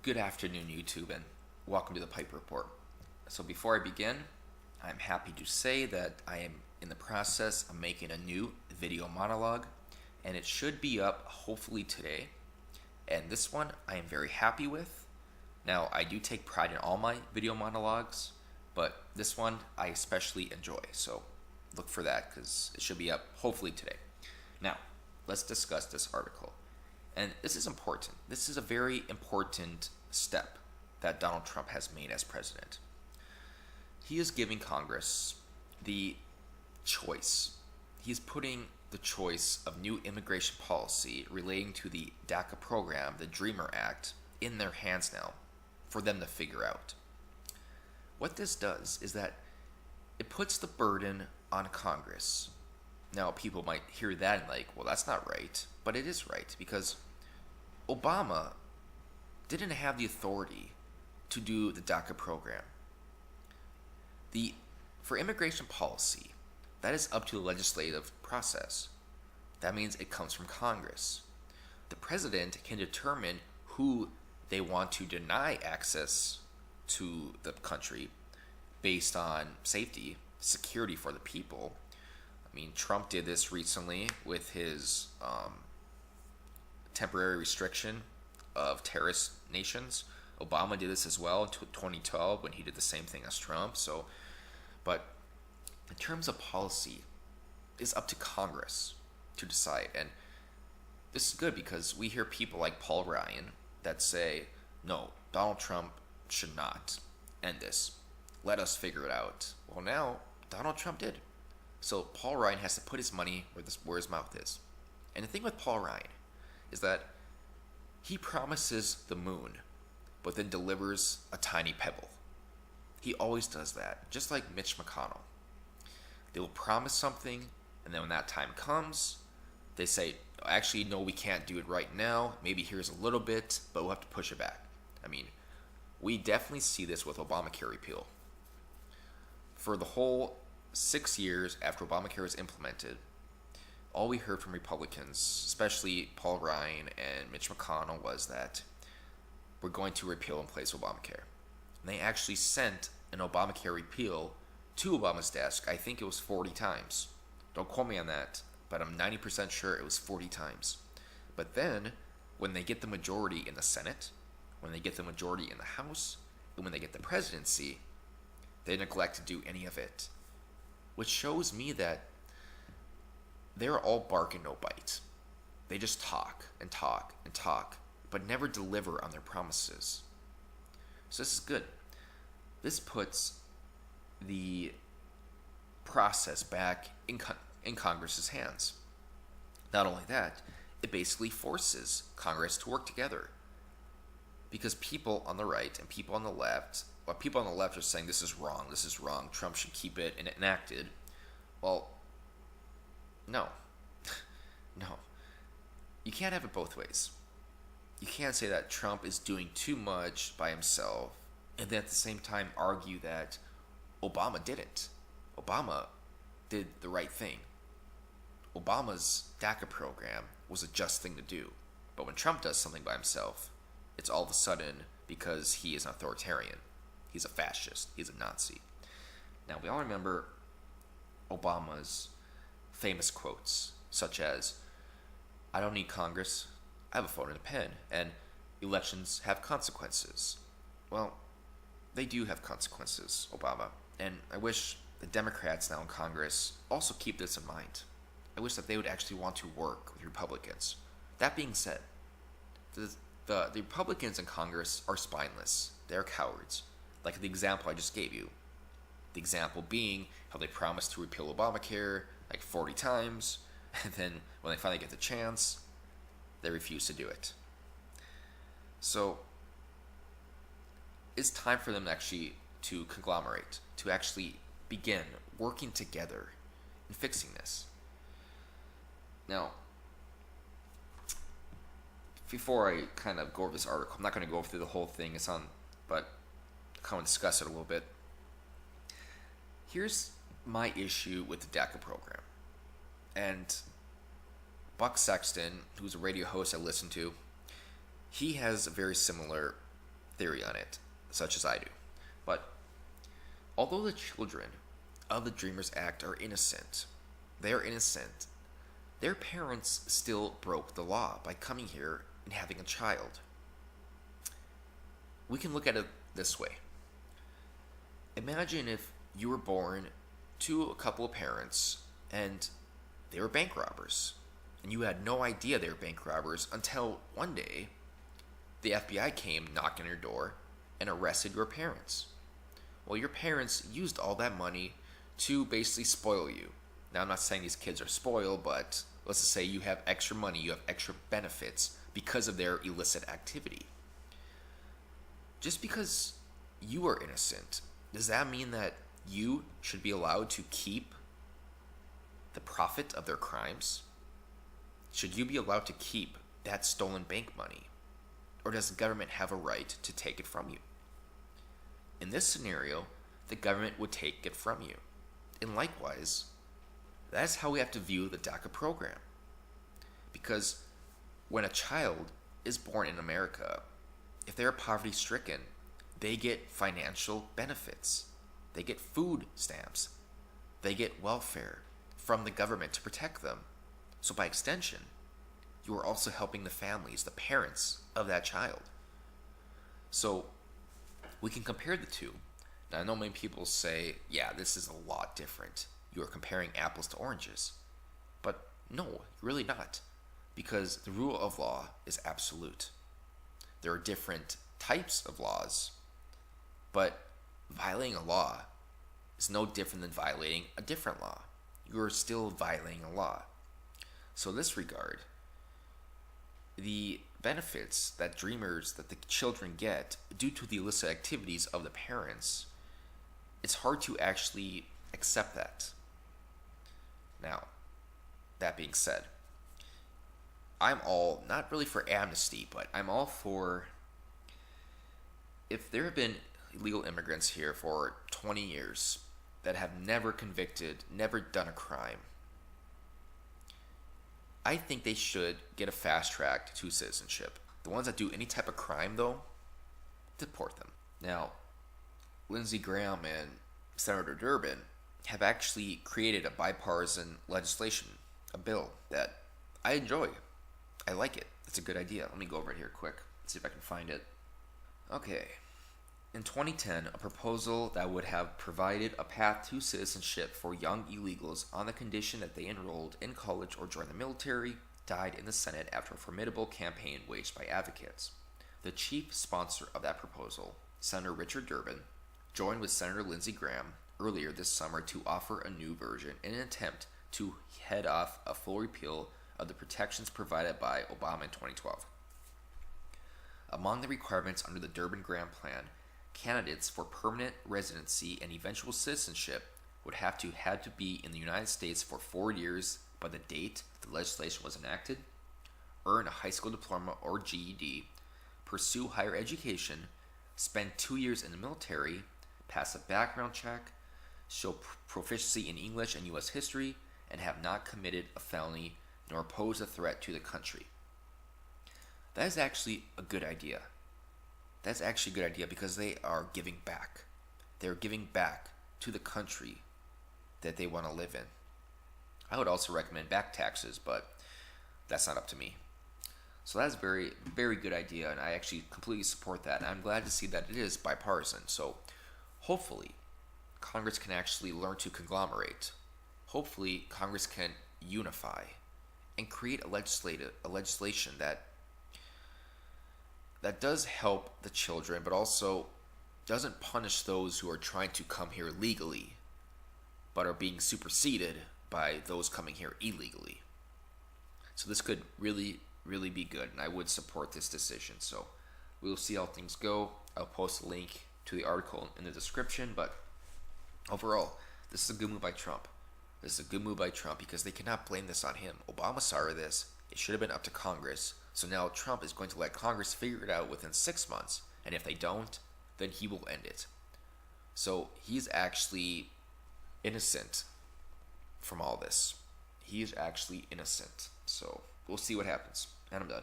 Good afternoon, YouTube, and welcome to the Pipe Report. So, before I begin, I'm happy to say that I am in the process of making a new video monologue, and it should be up hopefully today. And this one I am very happy with. Now, I do take pride in all my video monologues, but this one I especially enjoy, so look for that because it should be up hopefully today. Now, let's discuss this article. And this is important. This is a very important step that Donald Trump has made as president. He is giving Congress the choice. He's putting the choice of new immigration policy relating to the DACA program, the Dreamer Act, in their hands now for them to figure out. What this does is that it puts the burden on Congress. Now, people might hear that and like, well, that's not right. But it is right because Obama didn't have the authority to do the DACA program. For immigration policy, that is up to the legislative process. That means it comes from Congress. The president can determine who they want to deny access to the country based on safety, security for the people. I mean, Trump did this recently with his temporary restriction of terrorist nations. Obama did this as well in 2012 when he did the same thing as Trump. But in terms of policy, it's up to Congress to decide. And this is good because we hear people like Paul Ryan that say, no, Donald Trump should not end this. Let us figure it out. Well, now Donald Trump did. So Paul Ryan has to put his money where his mouth is. And the thing with Paul Ryan is that he promises the moon, but then delivers a tiny pebble. He always does that, just like Mitch McConnell. They will promise something, and then when that time comes, they say, actually, no, we can't do it right now. Maybe here's a little bit, but we'll have to push it back. I mean, we definitely see this with Obamacare repeal. For the whole 6 years after Obamacare was implemented, all we heard from Republicans, especially Paul Ryan and Mitch McConnell, was that we're going to repeal and replace Obamacare. And they actually sent an Obamacare repeal to Obama's desk. I think it was 40 times. Don't quote me on that, but I'm 90% sure it was 40 times. But then, when they get the majority in the Senate, when they get the majority in the House, and when they get the presidency, they neglect to do any of it. Which shows me that they're all bark and no bite. They just talk and talk and talk, but never deliver on their promises. So this is good. This puts the process back in Congress's hands. Not only that, it basically forces Congress to work together. Because people on the right and people on the left, well, people on the left are saying this is wrong, Trump should keep it enacted. Well, no. No. You can't have it both ways. You can't say that Trump is doing too much by himself and then at the same time argue that Obama didn't. Obama did the right thing. Obama's DACA program was a just thing to do. But when Trump does something by himself, it's all of a sudden because he is an authoritarian. He's a fascist. He's a Nazi. Now, we all remember Obama's famous quotes, such as, I don't need Congress, I have a phone and a pen, and elections have consequences. Well, they do have consequences, Obama, and I wish the Democrats now in Congress also keep this in mind. I wish that they would actually want to work with Republicans. That being said, the Republicans in Congress are spineless. They're cowards. Like the example I just gave you. The example being how they promised to repeal Obamacare like 40 times, and then when they finally get the chance, they refuse to do it. So, it's time for them actually to conglomerate, to actually begin working together in fixing this. Now, before I kind of go over this article, I'm not going to go through the whole thing, but I'll kind of discuss it a little bit. Here's my issue with the DACA program. And Buck Sexton, who's a radio host I listen to, he has a very similar theory on it, such as I do. But although the children of the Dreamers Act are innocent, they are innocent. Their parents still broke the law by coming here and having a child. We can look at it this way. Imagine if you were born to a couple of parents and they were bank robbers, and you had no idea they were bank robbers until one day the FBI came knocking on your door and arrested your parents. Well, your parents used all that money to basically spoil you. Now, I'm not saying these kids are spoiled, but let's just say you have extra money, you have extra benefits because of their illicit activity. Just because you are innocent, does that mean that you should be allowed to keep the profit of their crimes? Should you be allowed to keep that stolen bank money? Or does the government have a right to take it from you? In this scenario, the government would take it from you. And likewise, that's how we have to view the DACA program. Because when a child is born in America, if they're poverty stricken, they get financial benefits. They get food stamps. They get welfare from the government to protect them. So by extension, you are also helping the families, the parents of that child. So we can compare the two. Now, I know many people say, yeah, this is a lot different. You are comparing apples to oranges. But no, really not. Because the rule of law is absolute. There are different types of laws, but violating a law is no different than violating a different law. You are still violating a law. So in this regard, the benefits that the children get due to the illicit activities of the parents, it's hard to actually accept that. Now, that being said, I'm all, not really for amnesty, but I'm all for, if there have been illegal immigrants here for 20 years that have never convicted, never done a crime, I think they should get a fast track to citizenship. The ones that do any type of crime, though, deport them. Now, Lindsey Graham and Senator Durbin have actually created a bipartisan legislation, a bill that I enjoy. I like it. It's a good idea. Let me go over it here quick. See if I can find it. Okay. In 2010, a proposal that would have provided a path to citizenship for young illegals on the condition that they enrolled in college or joined the military died in the Senate after a formidable campaign waged by advocates. The chief sponsor of that proposal, Senator Richard Durbin, joined with Senator Lindsey Graham earlier this summer to offer a new version in an attempt to head off a full repeal of the protections provided by Obama in 2012. Among the requirements under the Durbin-Graham plan, candidates for permanent residency and eventual citizenship would have to be in the United States for 4 years by the date the legislation was enacted, earn a high school diploma or GED, pursue higher education, spend 2 years in the military, pass a background check, show proficiency in English and U.S. history, and have not committed a felony nor pose a threat to the country. That is actually a good idea. That's actually a good idea because they are giving back. They're giving back to the country that they want to live in. I would also recommend back taxes, but that's not up to me. So that's a very, very good idea, and I actually completely support that. And I'm glad to see that it is bipartisan. So hopefully, Congress can actually learn to conglomerate. Hopefully, Congress can unify and create a legislation that does help the children, but also doesn't punish those who are trying to come here legally, but are being superseded by those coming here illegally. So this could really, really be good, and I would support this decision. So we'll see how things go. I'll post a link to the article in the description, but overall, this is a good move by Trump. This is a good move by Trump because they cannot blame this on him. Obama started this. It should have been up to Congress. So now Trump is going to let Congress figure it out within 6 months. And if they don't, then he will end it. So he's actually innocent from all this. He is actually innocent. So we'll see what happens. And I'm done.